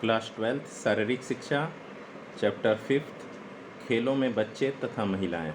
Class 12th शारीरिक शिक्षा chapter 5th खेलों में बच्चे तथा महिलाएं।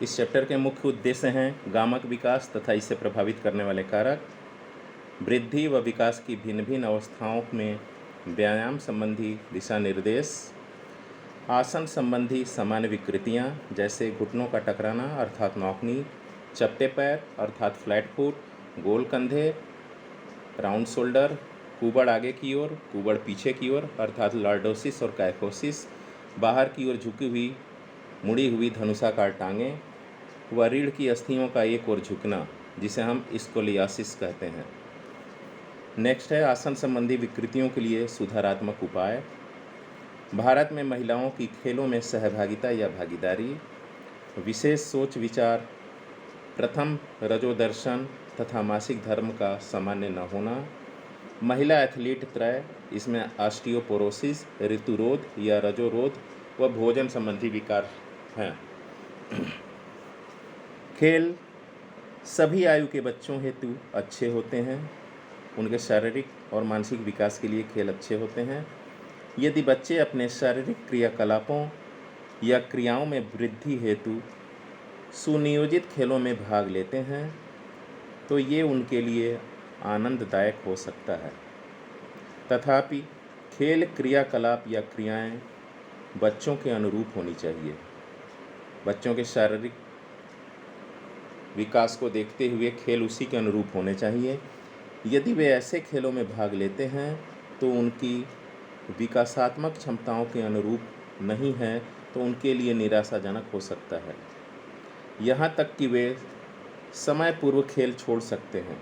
इस चैप्टर के मुख्य उद्देश्य हैं गामक विकास तथा इसे प्रभावित करने वाले कारक, वृद्धि व विकास की भिन्न भिन्न अवस्थाओं में व्यायाम संबंधी दिशा निर्देश, आसन संबंधी सामान्य विकृतियां जैसे घुटनों का टकराना अर्थात नौकनी, चपटे पैर अर्थात फ्लैट फुट, गोल कंधे राउंड शोल्डर, कुबड़ आगे की ओर कुबड़ पीछे की ओर अर्थात लॉर्डोसिस और काइफोसिस, बाहर की ओर झुकी हुई मुड़ी हुई धनुषाकार टांगें व रीढ़ की अस्थियों का एक ओर झुकना जिसे हम स्कोलियासिस कहते हैं। नेक्स्ट है आसन संबंधी विकृतियों के लिए सुधारात्मक उपाय। भारत में महिलाओं की खेलों में सहभागिता या भागीदारी, विशेष सोच विचार, प्रथम रजोदर्शन तथा मासिक धर्म का सामान्य न होना, महिला एथलीट त्रय, इसमें ऑस्टियोपोरोसिस, ऋतुरोध या रजोरोध व भोजन संबंधी विकार हैं। खेल सभी आयु के बच्चों हेतु अच्छे होते हैं। उनके शारीरिक और मानसिक विकास के लिए खेल अच्छे होते हैं। यदि बच्चे अपने शारीरिक क्रियाकलापों या क्रियाओं में वृद्धि हेतु सुनियोजित खेलों में भाग लेते हैं तो ये उनके लिए आनंददायक हो सकता है। तथापि खेल क्रियाकलाप या क्रियाएं बच्चों के अनुरूप होनी चाहिए। बच्चों के शारीरिक विकास को देखते हुए खेल उसी के अनुरूप होने चाहिए। यदि वे ऐसे खेलों में भाग लेते हैं तो उनकी विकासात्मक क्षमताओं के अनुरूप नहीं है तो उनके लिए निराशाजनक हो सकता है। यहाँ तक कि वे समय पूर्व खेल छोड़ सकते हैं।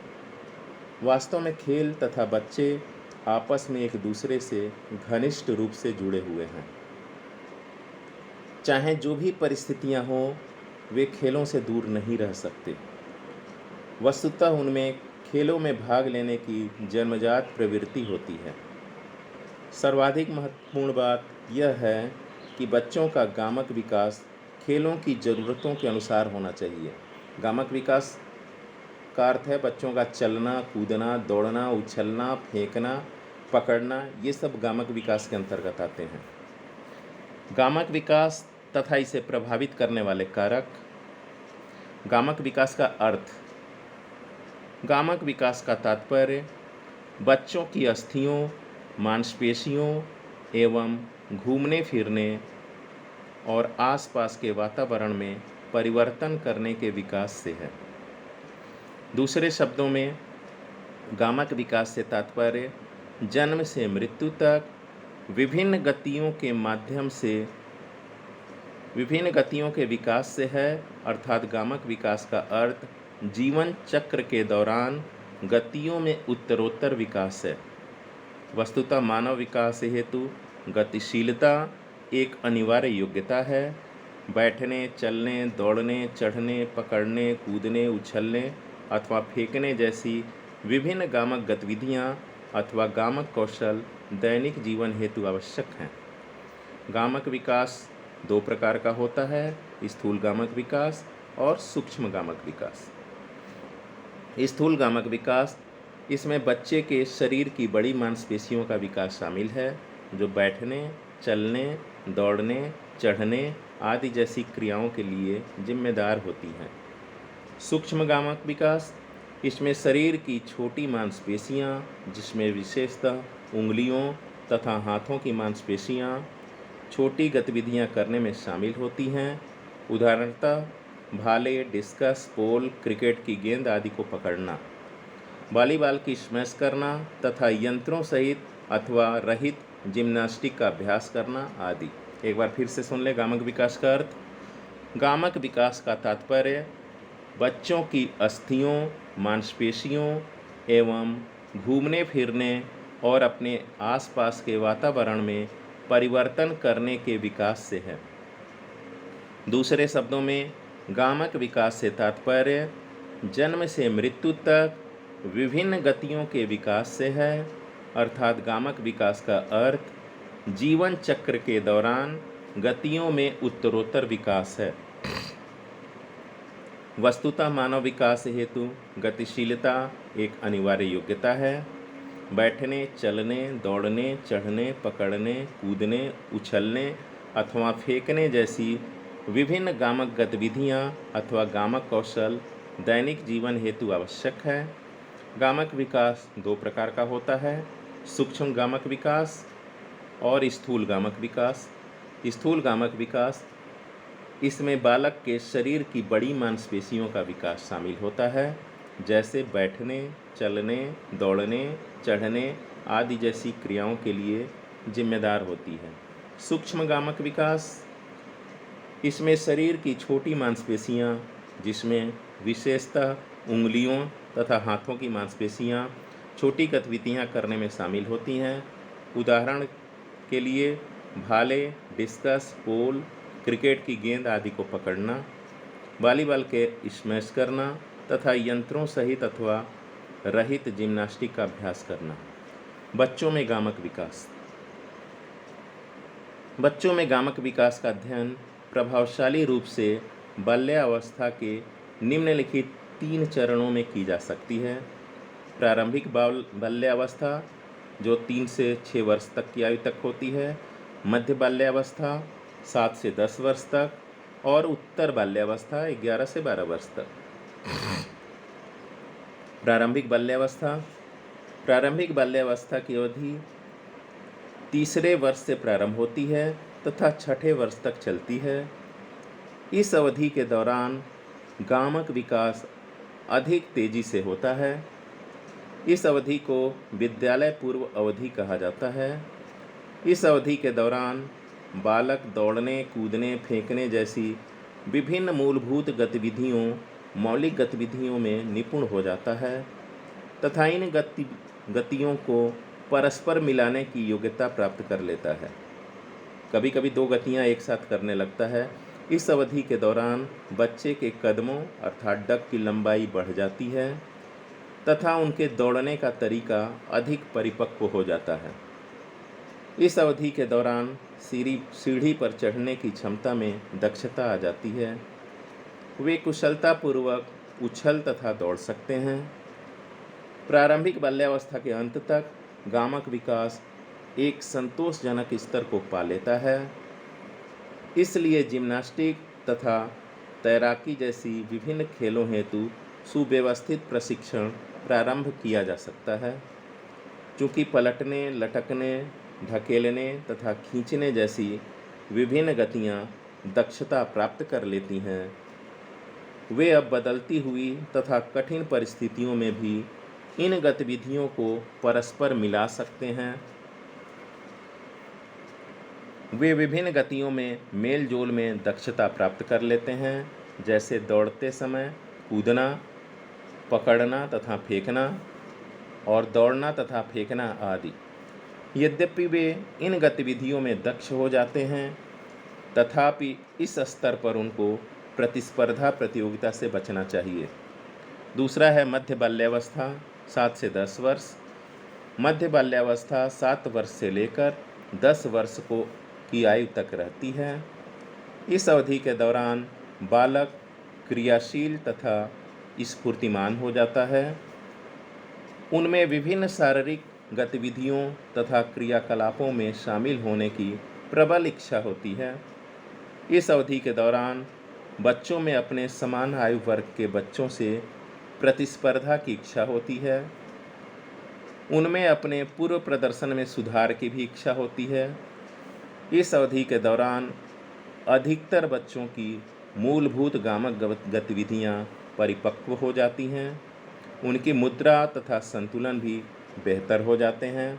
वास्तव में खेल तथा बच्चे आपस में एक दूसरे से घनिष्ठ रूप से जुड़े हुए हैं। चाहे जो भी परिस्थितियां हों, वे खेलों से दूर नहीं रह सकते। वस्तुतः उनमें खेलों में भाग लेने की जन्मजात प्रवृत्ति होती है। सर्वाधिक महत्वपूर्ण बात यह है कि बच्चों का गामक विकास खेलों की ज़रूरतों के अनुसार होना चाहिए। गामक विकास का अर्थ है बच्चों का चलना, कूदना, दौड़ना, उछलना, फेंकना, पकड़ना, ये सब गामक विकास के अंतर्गत आते हैं। गामक विकास तथा इसे प्रभावित करने वाले कारक। गामक विकास का अर्थ। गामक विकास का तात्पर्य बच्चों की अस्थियों, मांसपेशियों एवं घूमने फिरने और आसपास के वातावरण में परिवर्तन करने के विकास से है। दूसरे शब्दों में गामक विकास से तात्पर्य जन्म से मृत्यु तक विभिन्न गतियों के माध्यम से विभिन्न गतियों के विकास से है। अर्थात गामक विकास का अर्थ जीवन चक्र के दौरान गतियों में उत्तरोत्तर विकास है। वस्तुतः मानव विकास हेतु गतिशीलता एक अनिवार्य योग्यता है। बैठने, चलने, दौड़ने, चढ़ने, पकड़ने, कूदने, उछलने अथवा फेंकने जैसी विभिन्न गामक गतिविधियां अथवा गामक कौशल दैनिक जीवन हेतु आवश्यक हैं। गामक विकास दो प्रकार का होता है, स्थूल गामक विकास और सूक्ष्म गामक विकास। स्थूल गामक विकास, इसमें बच्चे के शरीर की बड़ी मांसपेशियों का विकास शामिल है जो बैठने, चलने, दौड़ने, चढ़ने आदि जैसी क्रियाओं के लिए जिम्मेदार होती हैं। सूक्ष्म गामक विकास, इसमें शरीर की छोटी मांसपेशियां जिसमें विशेषतः उंगलियों तथा हाथों की मांसपेशियां छोटी गतिविधियां करने में शामिल होती हैं। उदाहरणतः भाले, डिस्कस, पोल, क्रिकेट की गेंद आदि को पकड़ना, वॉलीबॉल की स्मैश करना तथा यंत्रों सहित अथवा रहित जिम्नास्टिक का अभ्यास करना आदि। एक बार फिर से सुन ले गामक विकास का अर्थ। गामक विकास का तात्पर्य बच्चों की अस्थियों, मांसपेशियों एवं घूमने फिरने और अपने आसपास के वातावरण में परिवर्तन करने के विकास से है। दूसरे शब्दों में गामक विकास से तात्पर्य जन्म से मृत्यु तक विभिन्न गतियों के विकास से है। अर्थात गामक विकास का अर्थ जीवन चक्र के दौरान गतियों में उत्तरोत्तर विकास है। वस्तुतः मानव विकास हेतु गतिशीलता एक अनिवार्य योग्यता है। बैठने, चलने, दौड़ने, चढ़ने, पकड़ने, कूदने, उछलने अथवा फेंकने जैसी विभिन्न गामक गतिविधियाँ अथवा गामक कौशल दैनिक जीवन हेतु आवश्यक है। गामक विकास दो प्रकार का होता है, सूक्ष्म गामक विकास और स्थूल गामक विकास। स्थूल गामक विकास, इसमें बालक के शरीर की बड़ी मांसपेशियों का विकास शामिल होता है, जैसे बैठने, चलने, दौड़ने, चढ़ने आदि जैसी क्रियाओं के लिए जिम्मेदार होती है। सूक्ष्म गामक विकास, इसमें शरीर की छोटी मांसपेशियां, जिसमें विशेषतः उंगलियों तथा हाथों की मांसपेशियां छोटी गतिविधियां करने में शामिल होती हैं। उदाहरण के लिए भाले, डिस्कस, पोल, क्रिकेट की गेंद आदि को पकड़ना, वॉलीबॉल के स्मैश करना तथा यंत्रों सहित अथवा रहित जिम्नास्टिक का अभ्यास करना। बच्चों में गामक विकास, बच्चों में गामक विकास का अध्ययन प्रभावशाली रूप से बाल्यावस्था के निम्नलिखित 3 चरणों में की जा सकती है। प्रारंभिक बाल्यावस्था जो 3 से 6 वर्ष तक की आयु तक होती है, मध्य बाल्यावस्था 7 से 10 वर्ष तक और उत्तर बाल्यावस्था 11 से 12 वर्ष तक। प्रारंभिक बाल्यावस्था की अवधि तीसरे वर्ष से प्रारंभ होती है तथा छठे वर्ष तक चलती है। इस अवधि के दौरान गामक विकास अधिक तेजी से होता है। इस अवधि को विद्यालय पूर्व अवधि कहा जाता है। इस अवधि के दौरान बालक दौड़ने, कूदने, फेंकने जैसी विभिन्न मूलभूत मौलिक गतिविधियों में निपुण हो जाता है तथा इन गतियों को परस्पर मिलाने की योग्यता प्राप्त कर लेता है। कभी कभी 2 गतियां एक साथ करने लगता है। इस अवधि के दौरान बच्चे के कदमों अर्थात डग की लंबाई बढ़ जाती है तथा उनके दौड़ने का तरीका अधिक परिपक्व हो जाता है। इस अवधि के दौरान सीढ़ी पर चढ़ने की क्षमता में दक्षता आ जाती है। वे कुशलतापूर्वक उछल तथा दौड़ सकते हैं। प्रारंभिक बाल्यावस्था के अंत तक गामक विकास एक संतोषजनक स्तर को पा लेता है। इसलिए जिम्नास्टिक तथा तैराकी जैसी विभिन्न खेलों हेतु सुव्यवस्थित प्रशिक्षण प्रारंभ किया जा सकता है। चूँकि पलटने, लटकने, ढकेलने तथा खींचने जैसी विभिन्न गतियाँ दक्षता प्राप्त कर लेती हैं, वे अब बदलती हुई तथा कठिन परिस्थितियों में भी इन गतिविधियों को परस्पर मिला सकते हैं। वे विभिन्न गतियों में मेल जोल में दक्षता प्राप्त कर लेते हैं, जैसे दौड़ते समय कूदना, पकड़ना तथा फेंकना और दौड़ना तथा फेंकना आदि। यद्यपि वे इन गतिविधियों में दक्ष हो जाते हैं, तथापि इस स्तर पर उनको प्रतिस्पर्धा प्रतियोगिता से बचना चाहिए। दूसरा है मध्य बाल्यावस्था 7 से 10 वर्ष। मध्य बाल्यावस्था 7 वर्ष से लेकर 10 वर्ष की आयु तक रहती है। इस अवधि के दौरान बालक क्रियाशील तथा स्फूर्तिमान हो जाता है। उनमें विभिन्न शारीरिक गतिविधियों तथा क्रियाकलापों में शामिल होने की प्रबल इच्छा होती है। इस अवधि के दौरान बच्चों में अपने समान आयु वर्ग के बच्चों से प्रतिस्पर्धा की इच्छा होती है। उनमें अपने पूर्व प्रदर्शन में सुधार की भी इच्छा होती है। इस अवधि के दौरान अधिकतर बच्चों की मूलभूत गामक गतिविधियां परिपक्व हो जाती हैं। उनकी मुद्रा तथा संतुलन भी बेहतर हो जाते हैं।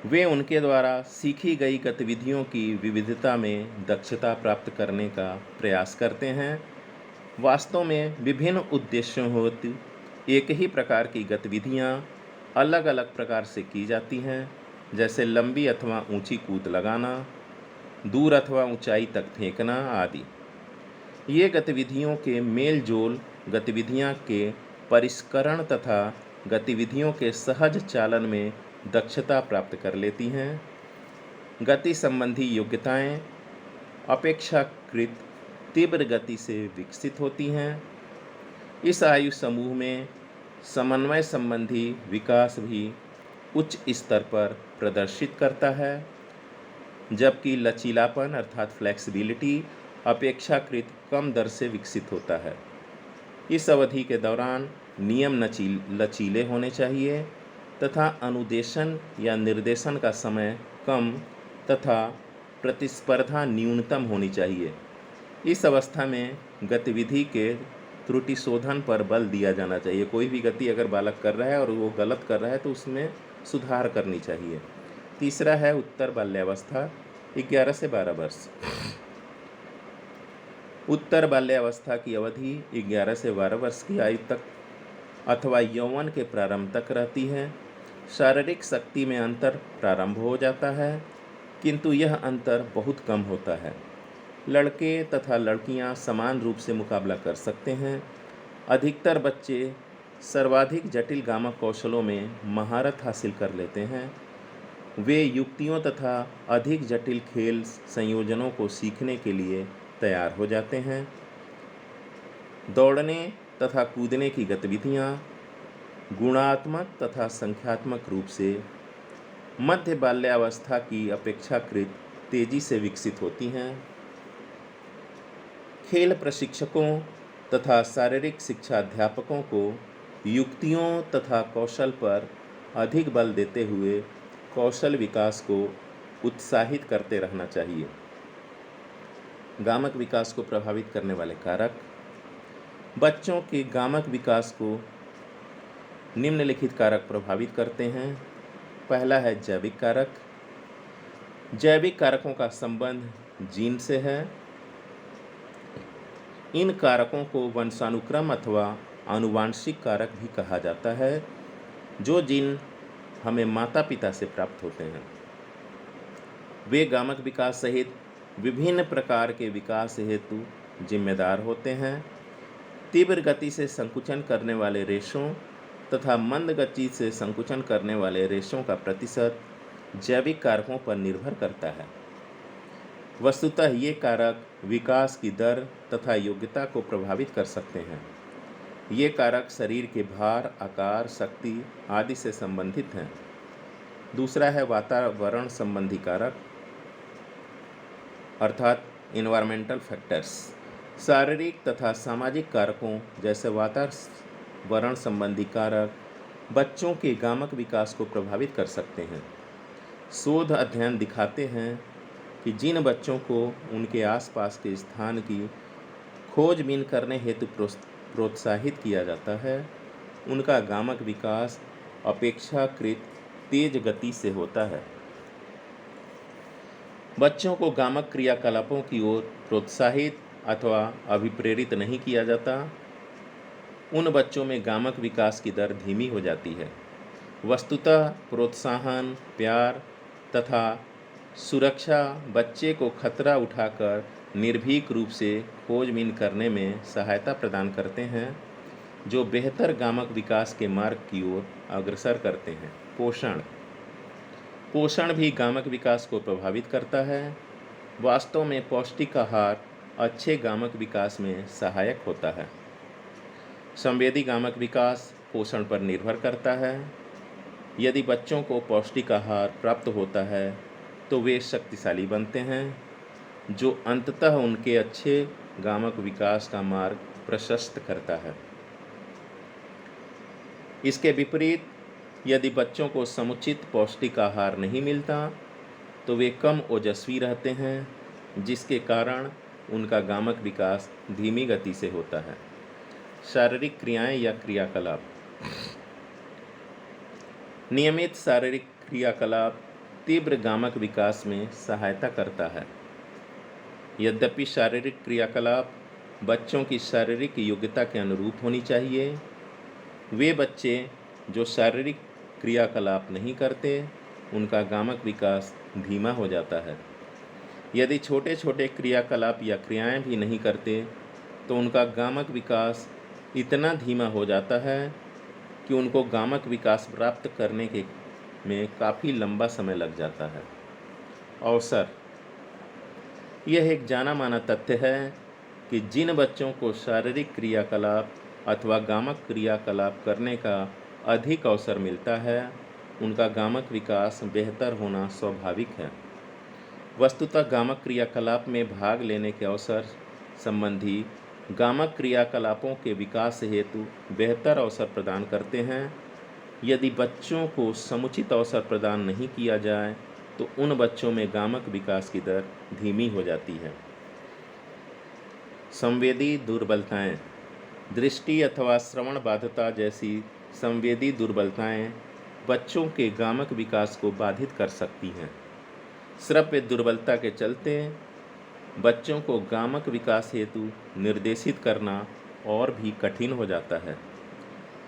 वे उनके द्वारा सीखी गई गतिविधियों की विविधता में दक्षता प्राप्त करने का प्रयास करते हैं। वास्तव में विभिन्न उद्देश्यों हेतु एक ही प्रकार की गतिविधियां अलग अलग प्रकार से की जाती हैं, जैसे लंबी अथवा ऊंची कूद लगाना, दूर अथवा ऊंचाई तक फेंकना आदि। ये गतिविधियों के मेल जोल गतिविधियां के परिष्करण तथा गतिविधियों के सहज चालन में दक्षता प्राप्त कर लेती हैं। गति संबंधी योग्यताएं अपेक्षाकृत तीव्र गति से विकसित होती हैं। इस आयु समूह में समन्वय संबंधी विकास भी उच्च स्तर पर प्रदर्शित करता है, जबकि लचीलापन अर्थात फ्लेक्सिबिलिटी अपेक्षाकृत कम दर से विकसित होता है। इस अवधि के दौरान नियम लचीले होने चाहिए तथा अनुदेशन या निर्देशन का समय कम तथा प्रतिस्पर्धा न्यूनतम होनी चाहिए। इस अवस्था में गतिविधि के त्रुटि शोधन पर बल दिया जाना चाहिए। कोई भी गति अगर बालक कर रहा है और वो गलत कर रहा है तो उसमें सुधार करनी चाहिए। तीसरा है उत्तर बाल्यावस्था 11 से 12 वर्ष। उत्तर बाल्यावस्था की अवधि 11 से 12 वर्ष की आयु तक अथवा यौवन के प्रारंभ तक रहती है। शारीरिक शक्ति में अंतर प्रारंभ हो जाता है, किंतु यह अंतर बहुत कम होता है। लड़के तथा लड़कियां समान रूप से मुकाबला कर सकते हैं। अधिकतर बच्चे सर्वाधिक जटिल गामक कौशलों में महारत हासिल कर लेते हैं। वे युक्तियों तथा अधिक जटिल खेल संयोजनों को सीखने के लिए तैयार हो जाते हैं। दौड़ने तथा कूदने की गतिविधियां गुणात्मक तथा संख्यात्मक रूप से मध्य बाल्यावस्था की अपेक्षाकृत तेजी से विकसित होती हैं। खेल प्रशिक्षकों तथा शारीरिक शिक्षा अध्यापकों को युक्तियों तथा कौशल पर अधिक बल देते हुए कौशल विकास को उत्साहित करते रहना चाहिए। गामक विकास को प्रभावित करने वाले कारक। बच्चों के गामक विकास को निम्नलिखित कारक प्रभावित करते हैं। पहला है जैविक कारक। जैविक कारकों का संबंध जीन से है। इन कारकों को वंशानुक्रम अथवा आनुवांशिक कारक भी कहा जाता है, जो जीन हमें माता पिता से प्राप्त होते हैं। वे गामक विकास सहित विभिन्न प्रकार के विकास हेतु जिम्मेदार होते हैं। तीव्र गति से संकुचन करने वाले रेशों तथा मंद गति से संकुचन करने वाले रेशों का प्रतिशत जैविक कारकों पर निर्भर करता है। वस्तुतः ये कारक विकास की दर तथा योग्यता को प्रभावित कर सकते हैं। ये कारक शरीर के भार, आकार, शक्ति आदि से संबंधित हैं। दूसरा है वातावरण संबंधी कारक अर्थात इन्वायरमेंटल फैक्टर्स। शारीरिक तथा सामाजिक कारकों जैसे वातावरण संबंधी कारक बच्चों के गामक विकास को प्रभावित कर सकते हैं। शोध अध्ययन दिखाते हैं कि जिन बच्चों को उनके आसपास के स्थान की खोजबीन करने हेतु प्रोत्साहित किया जाता है, उनका गामक विकास अपेक्षाकृत तेज गति से होता है। बच्चों को गामक क्रियाकलापों की ओर प्रोत्साहित अथवा अभिप्रेरित नहीं किया जाता, उन बच्चों में गामक विकास की दर धीमी हो जाती है। वस्तुतः प्रोत्साहन, प्यार तथा सुरक्षा बच्चे को खतरा उठाकर निर्भीक रूप से खोजबीन करने में सहायता प्रदान करते हैं, जो बेहतर गामक विकास के मार्ग की ओर अग्रसर करते हैं। पोषण भी गामक विकास को प्रभावित करता है। वास्तव में पौष्टिक आहार अच्छे गामक विकास में सहायक होता है। संवेदी गामक विकास पोषण पर निर्भर करता है। यदि बच्चों को पौष्टिक आहार प्राप्त होता है तो वे शक्तिशाली बनते हैं, जो अंततः उनके अच्छे गामक विकास का मार्ग प्रशस्त करता है। इसके विपरीत यदि बच्चों को समुचित पौष्टिक आहार नहीं मिलता तो वे कम ओजस्वी रहते हैं, जिसके कारण उनका गामक विकास धीमी गति से होता है। शारीरिक क्रियाएं या क्रियाकलाप। नियमित शारीरिक क्रियाकलाप तीव्र गामक विकास में सहायता करता है। यद्यपि शारीरिक क्रियाकलाप बच्चों की शारीरिक योग्यता के अनुरूप होनी चाहिए, वे बच्चे जो शारीरिक क्रियाकलाप नहीं करते, उनका गामक विकास धीमा हो जाता है। यदि छोटे छोटे क्रियाकलाप या क्रियाएं भी नहीं करते तो उनका गामक विकास इतना धीमा हो जाता है कि उनको गामक विकास प्राप्त करने के में काफ़ी लंबा समय लग जाता है। अवसर। यह एक जाना माना तथ्य है कि जिन बच्चों को शारीरिक क्रियाकलाप अथवा गामक क्रियाकलाप करने का अधिक अवसर मिलता है, उनका गामक विकास बेहतर होना स्वाभाविक है। वस्तुतः गामक क्रियाकलाप में भाग लेने के अवसर संबंधी गामक क्रियाकलापों के विकास हेतु बेहतर अवसर प्रदान करते हैं। यदि बच्चों को समुचित अवसर प्रदान नहीं किया जाए तो उन बच्चों में गामक विकास की दर धीमी हो जाती है। संवेदी दुर्बलताएं, दृष्टि अथवा श्रवण बाधिता जैसी संवेदी दुर्बलताएं बच्चों के गामक विकास को बाधित कर सकती हैं। श्रव्य दुर्बलता के चलते बच्चों को गामक विकास हेतु निर्देशित करना और भी कठिन हो जाता है।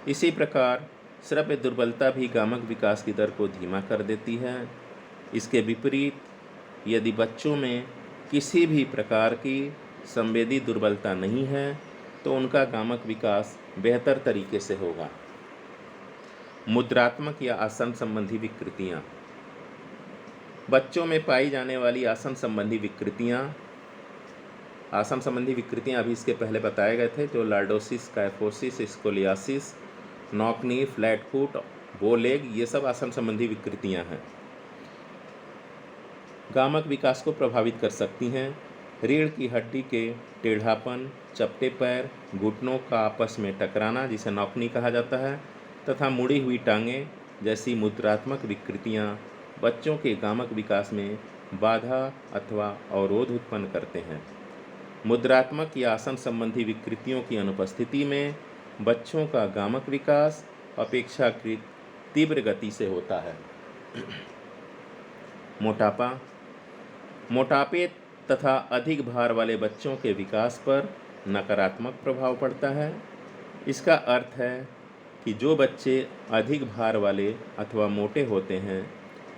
इसी प्रकार श्रव्य दुर्बलता भी गामक विकास की दर को धीमा कर देती है। इसके विपरीत यदि बच्चों में किसी भी प्रकार की संवेदी दुर्बलता नहीं है तो उनका गामक विकास बेहतर तरीके से होगा। मुद्रात्मक या आसन संबंधी विकृतियाँ, बच्चों में पाई जाने वाली आसन संबंधी विकृतियाँ अभी इसके पहले बताए गए थे, जो lordosis, kyphosis, scoliosis, knock knee, flat foot, bow leg, ये सब आसन संबंधी विकृतियाँ हैं। गामक विकास को प्रभावित कर सकती हैं। रीढ़ की हड्डी के टेढ़ापन, चपटे पैर, घुटनों का आपस में टकराना जिसे नॉकनी कहा जाता है, तथा मुड़ी हुई टांगें जैसी मुद्रात्मक विकृतियाँ बच्चों के गामक विकास में बाधा अथवा अवरोध उत्पन्न करते हैं। मुद्रात्मक या आसन संबंधी विकृतियों की अनुपस्थिति में बच्चों का गामक विकास अपेक्षाकृत तीव्र गति से होता है। मोटापे तथा अधिक भार वाले बच्चों के विकास पर नकारात्मक प्रभाव पड़ता है। इसका अर्थ है कि जो बच्चे अधिक भार वाले अथवा मोटे होते हैं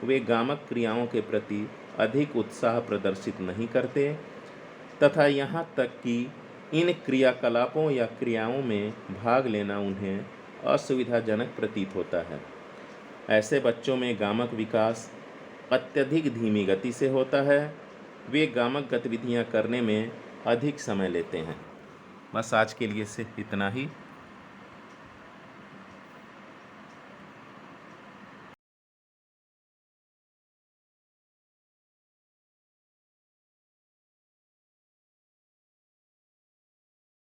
वे गामक क्रियाओं के प्रति अधिक उत्साह प्रदर्शित नहीं करते तथा यहाँ तक कि इन क्रियाकलापों या क्रियाओं में भाग लेना उन्हें असुविधाजनक प्रतीत होता है। ऐसे बच्चों में गामक विकास अत्यधिक धीमी गति से होता है। वे गामक गतिविधियाँ करने में अधिक समय लेते हैं। बस आज के लिए सिर्फ इतना ही।